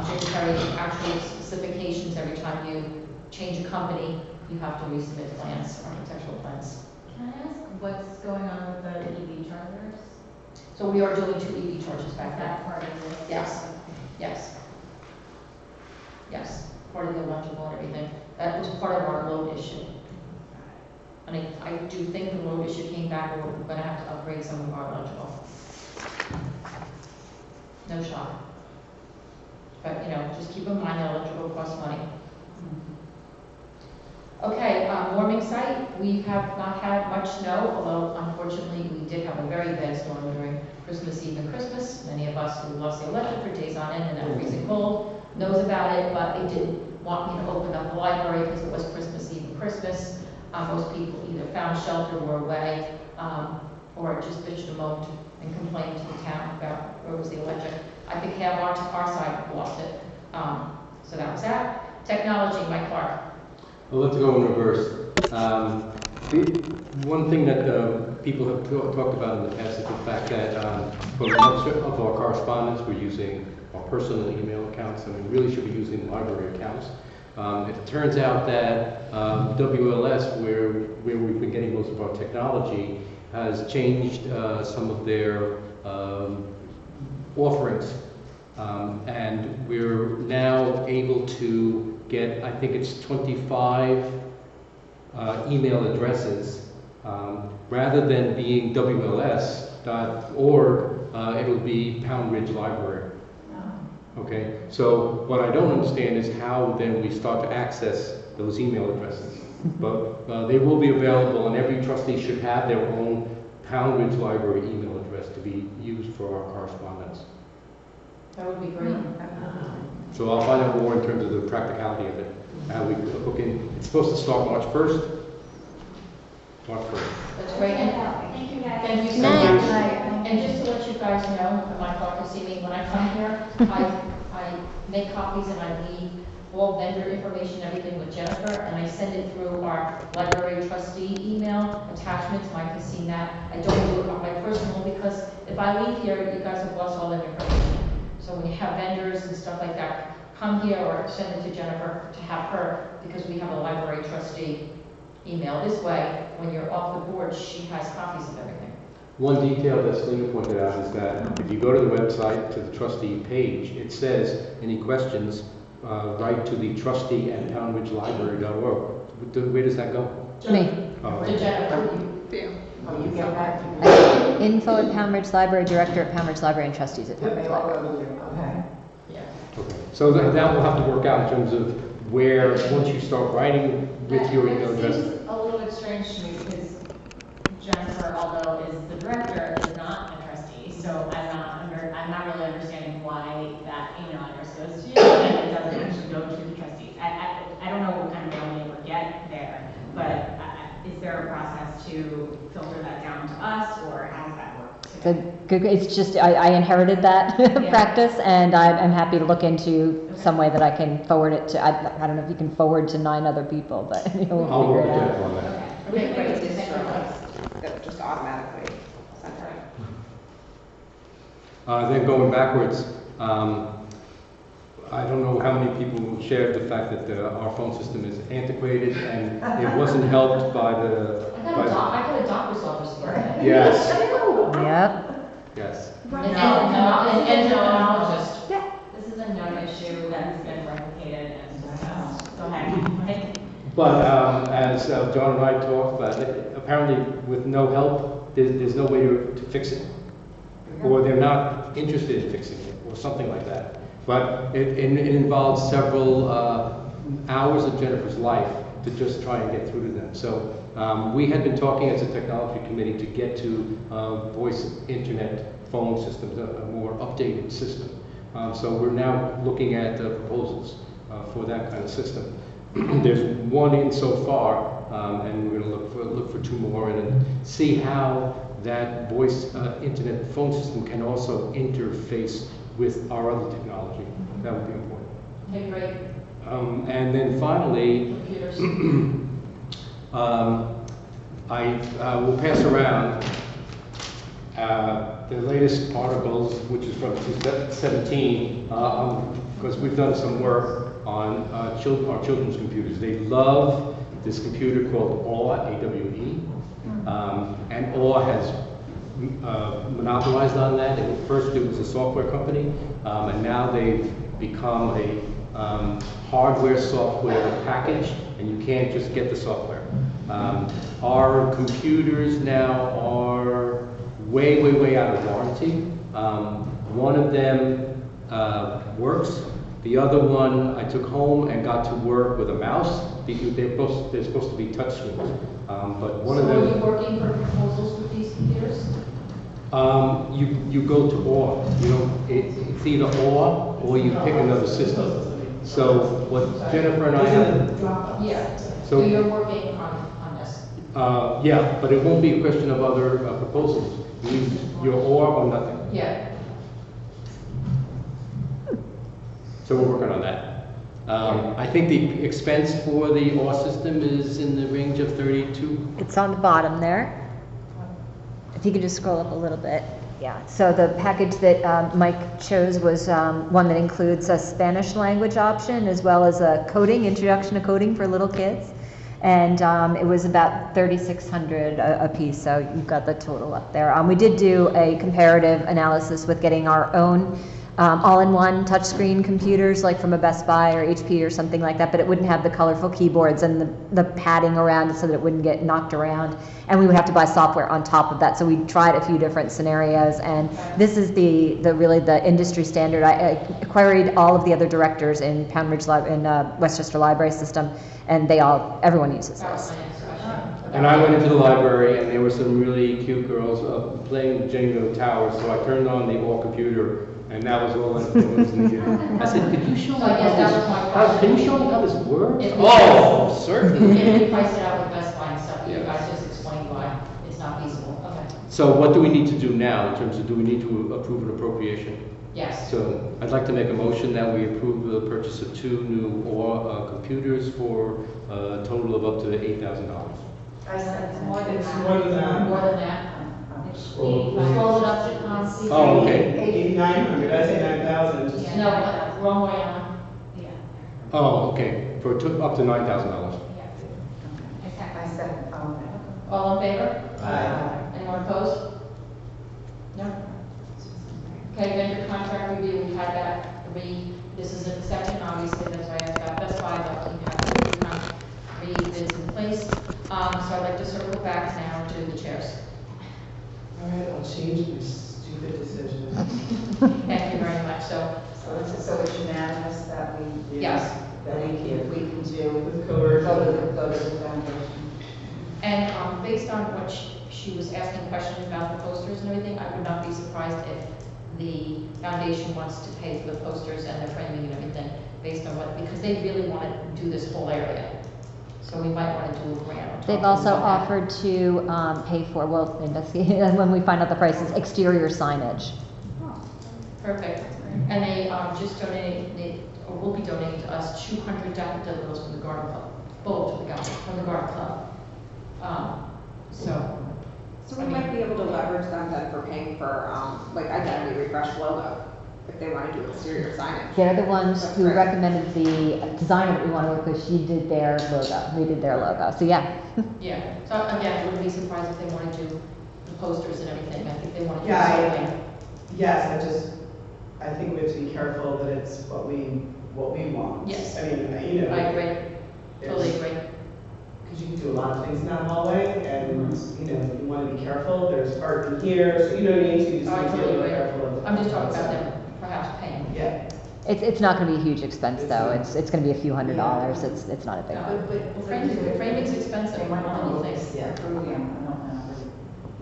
Jim Perry. Actual specifications every time you change a company, you have to resubmit plans, architectural plans. Can I ask what's going on with the EV chargers? So we are doing 2 EV charges back Is there. that part of this? Yes. Yes. Yes, part of the electrical and everything. That was part of our load issue. And I do think the load issue came back, and we're gonna have to upgrade some of our electrical. No shock. But, you know, just keep in mind that electrical costs money. Okay, warming site, we have not had much snow, although unfortunately we did have a very bad storm during Christmas Eve and Christmas. Many of us who lost the electric for days on end and that freezing cold knows about it, but they didn't want me to open up the library because it was Christmas Eve and Christmas. Most people either found shelter, were away, or just bitched and moaned and complained to the town about where was the electric. I think half our side lost it. So that was that. Technology, Mike Clark. Well, let's go in reverse. One thing that people have talked about in the past is the fact that for much of our correspondence, we're using our personal email accounts, and we really should be using library accounts. It turns out that WLS, where we've been getting most of our technology, has changed some of their offerings. And we're now able to get, I think it's 25 email addresses. Rather than being WLS.org, it'll be Pound Ridge Library. Okay, so what I don't understand is how then we start to access those email addresses. But they will be available, and every trustee should have their own Pound Ridge Library email address to be used for our correspondence. That would be great. So I'll find out more in terms of the practicality of it. How we hook in. It's supposed to start March 1st. March 1st. That's great. Thank you guys. Thank you so Night. much. And just to let you guys know, and my clerk will see me when I come here, I make copies and I leave all vendor information, everything with Jennifer, and I send it through our library trustee email attachments. Mike has seen that. I don't do it on my personal because if I leave here, you guys have lost all that information. So when you have vendors and stuff like that, come here or send it to Jennifer to have her, because we have a library trustee email. This way, when you're off the board, she has copies of everything. One detail that Selena pointed out is that if you go to the website, to the trustee page, it says, any questions, write to the trustee at poundridgelibrary.org. Where does that go? Me. Oh, To Jennifer. Oh, you get that? Info at Pound Ridge Library, Director at Pound Ridge Library, and Trustees at Pound Ridge Library. Okay. Yeah. okay. So that will have to work out in terms of where, once you start writing with your email It address. seems a little bit strange to me because Jennifer, although is the director, is not a trustee, so I'm not really understanding why that email address goes to you and it doesn't actually go to the trustees. I don't know what kind of mail you would get there, but is there a process to filter that down to us, or how does that work? It's just, I inherited that Yeah. practice, and I'm happy to look into some way that I can forward it to, I don't know if you can forward to 9 other people, but we'll I'll work figure with it out. Jennifer on that. Okay, great. This Thank you. that just automatically sent her. Then going backwards, I don't know how many people shared the fact that our phone system is antiquated and it wasn't helped by the. I got a doctor's office here. Yes, Yep. yes. An endocrinologist. This is a known issue that's been replicated and discussed. Go ahead. But as John and I talked about, apparently with no help, there's no way to fix it. Or they're not interested in fixing it, or something like that. But it involves several hours of Jennifer's life to just try and get through to them. So We had been talking as a technology committee to get to voice internet phone systems, a more updated system. So we're now looking at proposals for that kind of system. There's one in so far, and we're going to look for two more and see how that voice internet phone system can also interface with our other technology. That would be important. Okay, great. And then finally, Computers. I will pass around the latest articles, which is from 2017, because we've done some work on our children's computers. They love this computer called AWE, A-W-E, and AWE has monopolized on that. First it was a software company, and now they've become a hardware-software package, and you can't just get the software. Our computers now are way, way, way out of warranty. One of them works. The other one I took home and got to work with a mouse. They're supposed to be touchscreens. But one of them. So are you working for proposals with these computers? You go to OR. You know, it's either or you pick another system. So what Jennifer and I have. Yeah. So you're working on this? Yeah, but it won't be a question of other proposals. You're or nothing. Yeah. So we're working on that. I think the expense for the OR system is in the range of 32. It's on the bottom there. If you could just scroll up a little bit. Yeah, so the package that Mike chose was one that includes a Spanish language option as well as a coding, introduction to coding for little kids. And it was about $3,600 a piece, so you've got the total up there. We did do a comparative analysis with getting our own all-in-one touchscreen computers, like from a Best Buy or HP or something like that, but it wouldn't have the colorful keyboards and the padding around it so that it wouldn't get knocked around. And we would have to buy software on top of that. So we tried a few different scenarios, and this is the really the industry standard. I queried all of the other directors in Pound Ridge in Westchester Library System, and everyone uses this. And I went into the library, and there were some really cute girls playing Jenga Towers, so I turned on the all computer. And that was all that was needed. I said, could you show me can you show me how this works? Oh, certainly. If we price it out with Best Buy and stuff, you guys just explain why it's not feasible. Okay. So what do we need to do now in terms of, do we need to approve an appropriation? Yes. So I'd like to make a motion that we approve the purchase of 2 new computers for a total of up to $8,000. I said More than It's that. more than that. More than that. Scroll. Scroll it up to, see. Oh, okay. 8,900, I say 9,000, just. No, wrong way on. Yeah. Oh, okay, for up to $9,000. I said, All in favor? Aye. Anyone opposed? No? Okay, vendor contract review, we had that, this is an exception, obviously, that's why I asked about Best Buy, but we have 3 bids in place. So I'd like to circle back now to the chairs. All right, I'll change my stupid decision. Thank you very much, so. so it's unanimous that we. Yes. That we can do, With coercion. go to the foundation. And based on what she was asking questions about the posters and everything, I would not be surprised if the foundation wants to pay for the posters and the framing and everything, based on because they really want to do this whole area. So we might want to do a grant. They've also offered to pay for, we'll investigate when we find out the prices, exterior signage. Perfect. And they just donated, or will be donating to us 200 daffodils from the Garden Club, both from the Garden Club. So we might be able to leverage them then for paying for, like, identity refresh logo, if they want to do exterior signage. They're the ones That's who great. recommended the designer that we want to work with. She did their logo. We did their logo. So yeah. Yeah. So again, I wouldn't be surprised if they want to do the posters and everything. I think they want to do Yeah, something. Yes, I think we have to be careful that it's what we want. Yes. I mean, you know. I agree. Totally agree. Because you can do a lot of things in that hallway, and, you know, you want to be careful, there's art in here, so you know what I mean, so you just I need to be totally a little agree. careful of. I'm just talking about them perhaps paying. Yeah. It's not gonna be a huge expense though, it's gonna be a few $100s, it's not a big one. But framing's expensive, They might more not than you know think. this yet, approving, I don't know.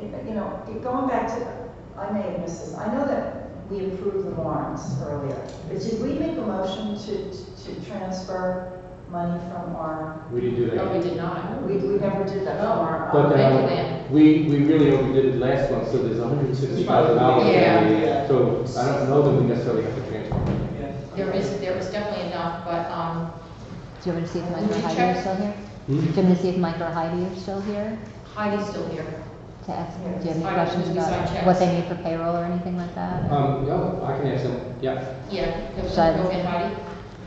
Yeah, but, you know, going back to, I may have missed this, I know that we approved the warrants earlier, but did we make a motion to transfer money from our, We didn't do No, we that. did not. we never did that from our. But, Thank you, Ann. we really only did it last month, so there's $160,000. Yeah. So I don't know that we necessarily have to transfer. There is definitely enough, but, Do you want me to see if Mike Would or you Heidi check? are still here? Hmm? Do you want me to see if Mike or Heidi are still here Heidi's still here. to ask, do you have any I questions usually sign about checks. what they need for payroll or anything like that? No, I can ask them, yeah. Yeah, Should I- go get Heidi.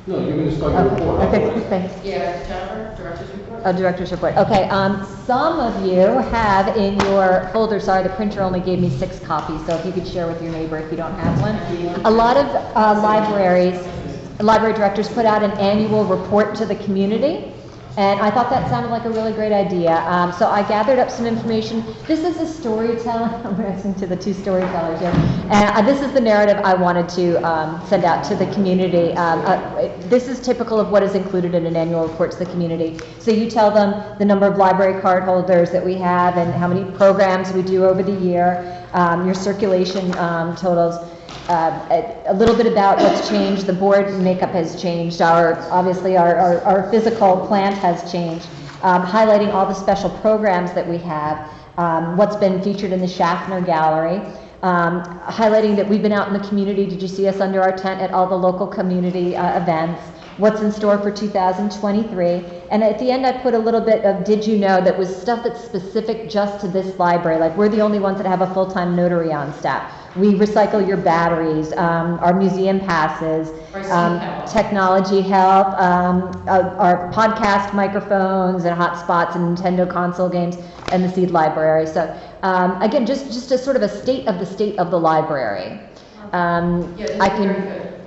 No, you're gonna start your report. Okay, thanks. Yeah, Jennifer, director's report. Director's report. Okay, some of you have in your folder, sorry, the printer only gave me 6 copies, so if you could share with your neighbor if you don't have one. A lot of library directors put out an annual report to the community, and I thought that sounded like a really great idea. So I gathered up some information. This is a storytelling, I'm listening to the 2 storytellers here. And this is the narrative I wanted to send out to the community. This is typical of what is included in an annual report to the community. So you tell them the number of library card holders that we have and how many programs we do over the year, your circulation totals. A little bit about what's changed. The board makeup has changed. Obviously our physical plant has changed. Highlighting all the special programs that we have. What's been featured in the Schaffner Gallery. Highlighting that we've been out in the community. Did you see us under our tent at all the local community events? What's in store for 2023. And at the end I put a little bit of did you know that was stuff that's specific just to this library. Like we're the only ones that have a full-time notary on staff. We recycle your batteries, our museum passes, technology help, our podcast microphones and hotspots and Nintendo console games, and the seed library. So again, just a sort of a state of the library.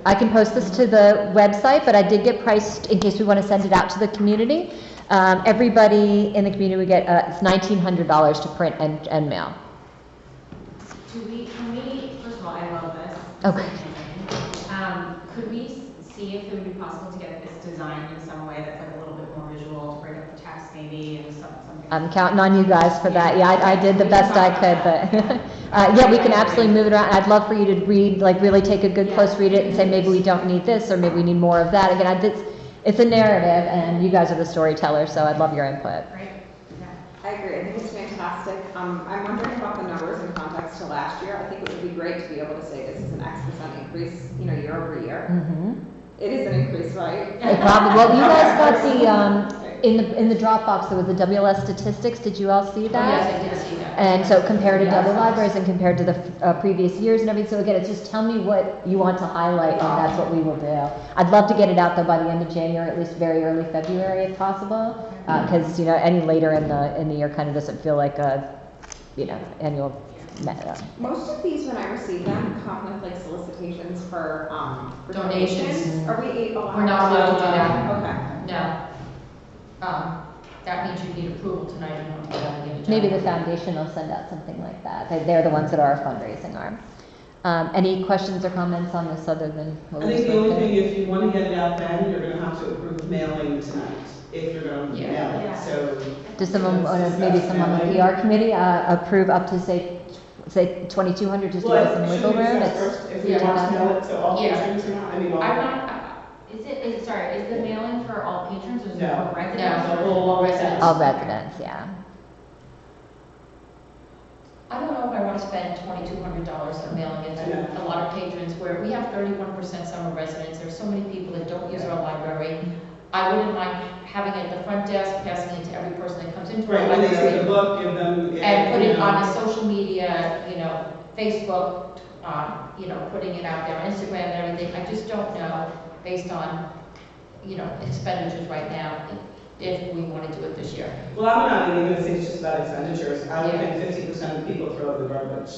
I can post this to the website, but I did get priced in case we want to send it out to the community. Everybody in the community would get it's $1,900 to print and mail. Can we, first of all, I love this. Okay. Could we see if it would be possible to get this designed in some way that's like a little bit more visual, to bring up the text maybe and something? I'm counting on you guys for that. Yeah, I did the best I could, but yeah, we can absolutely move it around. I'd love for you to read, like really take a good close read it and say maybe we don't need this or maybe we need more of that. Again, it's a narrative and you guys are the storytellers, so I'd love your input. Right? Yeah. I agree, I think it's fantastic. I'm wondering about the numbers in context to last year. I think it would be great to be able to say this is an X% increase, year over year. Mm-hmm. It is an increase, right? Probably, well, you guys got the, in the Dropbox, there was the WLS statistics. Did you all see that? Yes, I did see that. And so compared to other libraries and compared to the previous years and everything, so again, it's just tell me what you want to highlight and that's what we will do. I'd love to get it out though by the end of January, at least very early February if possible, because any later in the year kind of doesn't feel like a, annual. Most of these, when I receive them, come with like solicitations for Donations. donations. Are we allowed? We're not allowed to do that. Okay. No. That means you need approval tonight in order to get on the agenda. Maybe the foundation will send out something like that. They're the ones that are our fundraising arm. Any questions or comments on this other than what I we think the spoke only to? thing, if you want to get it out then, you're going to have to approve mailing tonight, if you're going to mail Yeah. it, so. Does someone, let's maybe discuss someone on the mailing. PR committee approve up to say 2,200 just to Well, give us some should wiggle we room? discuss It's- first if we want to mail it to all Yeah. patrons or not? I mean, all. I'm not, sorry, is the mailing for all patrons or is it No. for residents? No, or- all residents. All residents, yeah. I don't know if I want to spend $2,200 on mailing it to a lot of patrons where we have 31% summer residents. There's so many people that don't use our library. I wouldn't mind having it at the front desk, passing it to every person that comes into our Right, when they see the library. book, give them. And put it you know, on a social media, Facebook, putting it out there on Instagram and everything. I just don't know, based on, expenditures right now, if we want to do it this year. Well, I'm not even going to say it's just about expenditures. I would Yeah. think 50% of people throw it in the garbage.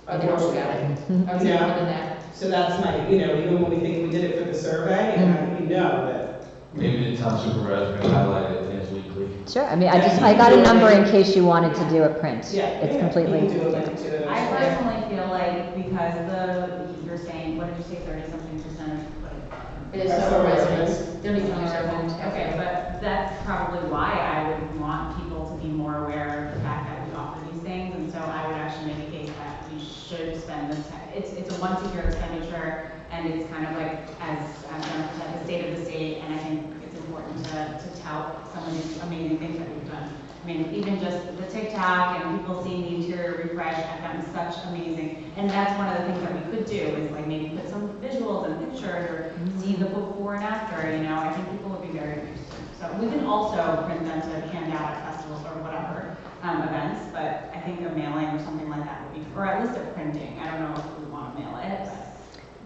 Or they don't look at it. I was Yeah. more than that. So that's my, even when we think we did it for the survey, and we know that. Maybe the town supervisor can highlight it in his weekly. Sure, I mean, I got a number in case you wanted to do a print. Yeah. It's yeah, completely. You can do a link to it. I personally feel like because you're saying, what did you say, 30-something percent of It is summer residents, they don't even use their phones. Okay, but that's probably why I would want people to be more aware of the fact that we offer these things, and so I would actually make a case that we should spend this, it's a once-a-year expenditure, and it's kind of like, as Jennifer said, the state of the state, and I think it's important to tout some of these amazing things that we've done. I mean, even just the TikTok and people seeing the interior refresh, I found such amazing. And that's one of the things that we could do is like maybe put some visuals and pictures or see the before and after, you know, I think people would be very interested. So we can also print them to hand out at festivals or whatever events, but I think a mailing or something like that would be, or at least a printing. I don't know if we want to mail it,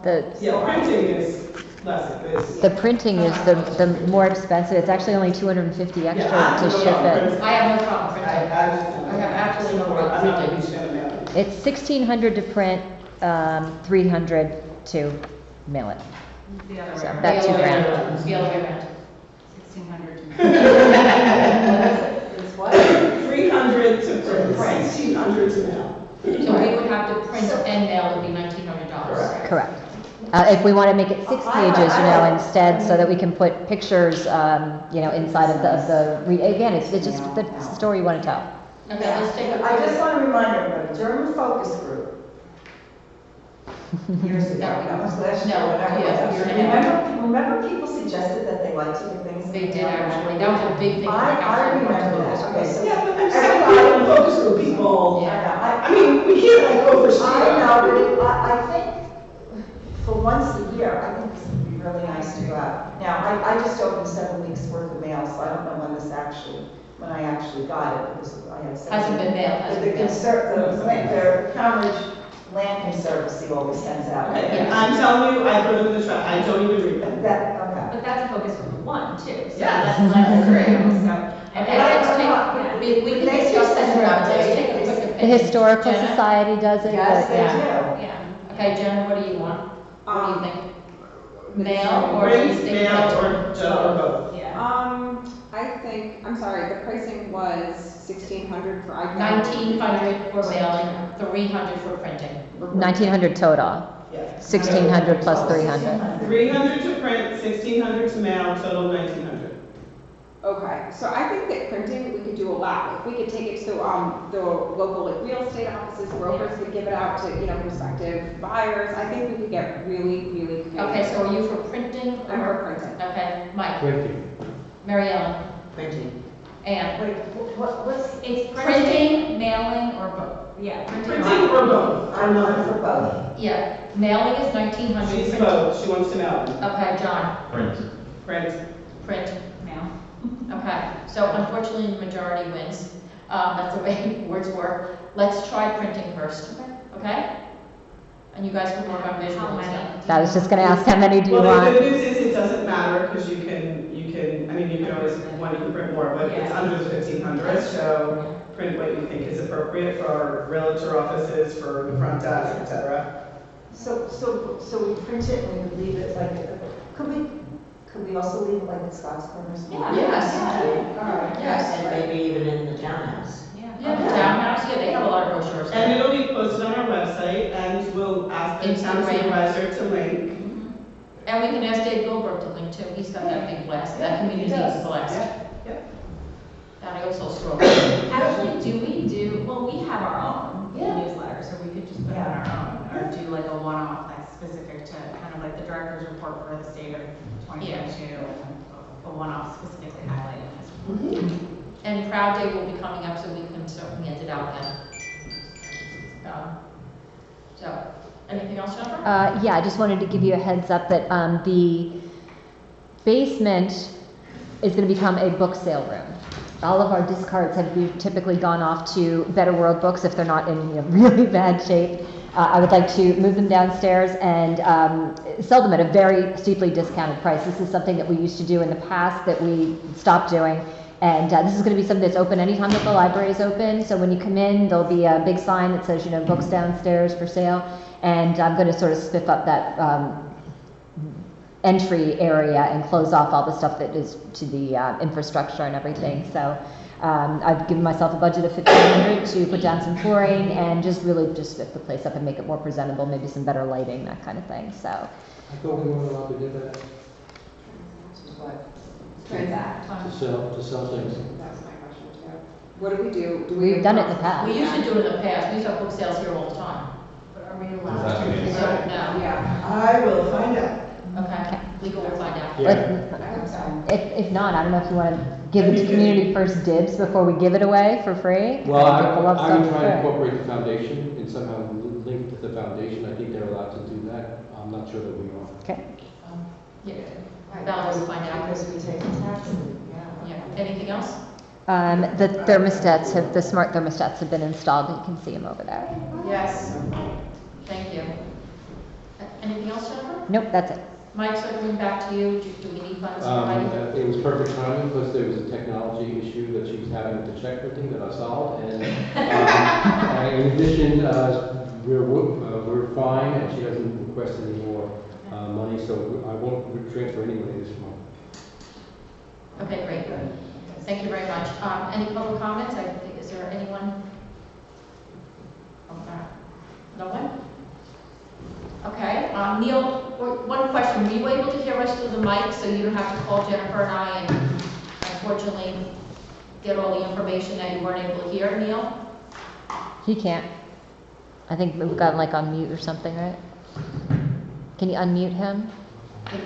but. Yeah, printing is less expensive. The printing is the more expensive. It's actually only 250 extra to ship it. I have no problem printing. I have absolutely no problem I'm not printing. even gonna mail it. It's $1,600 to print, $300 to mail it. The other So way around. that's The other way $2,000. around. The other way around. 1,600 to mail. It's what? 300 to print, 1,600 to mail. So we would have to print and mail would be $1,900. Correct. If we want to make it 6 pages, instead, so that we can put pictures, inside of again, it's just the story you want to tell. Okay, let's take a. I just want to remind everybody, during the focus group, years ago, that was last year, No, whatever. yeah, year and a half. Remember people suggested that they like to do things? They did actually, that was a big thing. I remember that, okay, so. Yeah, but there's some people in focus group people, Yeah. I mean, we can't like oversee I them. know, but I think for once a year, I think it would be really nice to go out. Now, I just opened 7 weeks worth of mail, so I don't know when I actually got it, because I have 7. Hasn't been mailed, hasn't The been mailed. the Cambridge Land Conservancy always sends out. And I'm telling you, I put them in the trash, I don't even read them. Okay. But that's a focus group 1 too, so Yeah. that's less Great. so. And But I- let's I'm take, not- we can they discuss do this send it out one, let's there. take a quick The opinion. Historical Jenna? Society does it, Yes, but they yeah. do. Yeah. Okay, Jenna, what do you want? What do you think? Mail or do you Print, think? mail, print? or just or both. Yeah. I think, I'm sorry, the pricing was 1,600 for iPad. 1,900 for mailing, 300 for printing. 1,900 total, Yeah. 1,600 plus 300. 300 to print, 1,600 to mail, total 1,900. Okay, so I think that printing, we could do a lot. If we could take it to, the local like, real estate offices, brokers could give it out to, prospective buyers. I think we could get really, really creative. Okay, so are you for printing I'm or? for printing. Okay, Mike, Printing. Mary Ellen, Printing. Ann. Wait, what's, It's Printing. mailing, or both. Yeah, printing. Printing or both? I'm not for both. Yeah, mailing is 1,900. She's printing- both, she wants to mail them. Okay, John, Print. Print. print. Mail. Okay, so unfortunately, the majority wins. That's the way words work. Let's try printing first, okay? And you guys can work on How visuals many? then. I was just gonna ask, how many do you Well, the want? good news is it doesn't matter, because you can, I mean, you can always, you can print more, but it's Yeah. under the 1,500, so print what you think is appropriate for our realtor offices, for the front desk, et cetera. So we print it and we would leave it like, could we also leave it like at Scott's Corners? Yeah. Yes. All right. Yes. And maybe even in the townhouse. Yeah, the townhouse, yeah, they have a lot of brochures. And it'll be posted on our website, and we'll ask the town Instagram. supervisor to link. Mhm. And we can ask Dave Goldberg to link too, he's got that big blast, that community does. blast. Yeah. And I also scroll. Actually, well, we have our own Yeah. newsletter, so we could just put it on our own, or do like a one-off, like specific to kind of like the director's report for the state of 2022, and a one-off specifically highlighting this. And Proud Day will be coming up, so we can certainly get it out then. So, anything else, Jennifer? Yeah, I just wanted to give you a heads up that the basement is going to become a book sale room. All of our discards have typically gone off to Better World Books if they're not in really bad shape. I would like to move them downstairs and sell them at a very steeply discounted price. This is something that we used to do in the past that we stopped doing. And this is going to be something that's open anytime that the library is open. So when you come in, there'll be a big sign that says, books downstairs for sale. And I'm going to sort of spiff up that entry area and close off all the stuff that is to the infrastructure and everything. So I've given myself a budget of $1,500 to put down some flooring and just spiff the place up and make it more presentable, maybe some better lighting, that kind of thing. So I thought we weren't allowed to do that. what? Transact. To sell things. That's my question too. What do we do? Do We've done it in the past. We used to do it in the past, we used to have book sales here all the time. But are we Is allowed that to? the case? So, no, Yeah, I will find out. okay, legal will find out. Yeah. I hope so. If not, I don't know if you want to give the community first dibs before we give it away for free. Well, People love I would stuff try to for free. incorporate the foundation and somehow link to the foundation. I think they're allowed to do that. I'm not sure that we are. Okay. Yeah, Val will find out. Because we take the taxes, yeah. Yeah, anything else? The thermostats have, the smart thermostats have been installed, and you can see them over there. Yes, thank you. Anything else, Jennifer? Nope, that's it. Mike, circling back to you, do we need funds? It was perfect timing because there was a technology issue that she was having with the check printing that I solved. And in addition, we're fine and she doesn't request any more money, so I won't transfer any money this month. Okay, great. Thank you very much. Any public comments? I think, is there anyone? Okay. No one? Okay, Neil, one question. Were you able to hear us through the mic so you don't have to call Jennifer and I and unfortunately get all the information that you weren't able to hear, Neil? He can't. I think we've got him like on mute or something, right? Can you unmute him? Can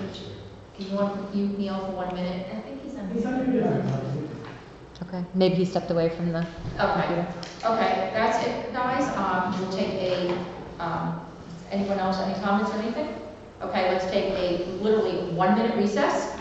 you unmute Neil for 1 minute? I think he's He's under Okay. Maybe he stepped away from the Okay, computer. okay, that's it, guys. We'll take a, anyone else, any comments or anything? Okay, let's take a literally 1 minute recess.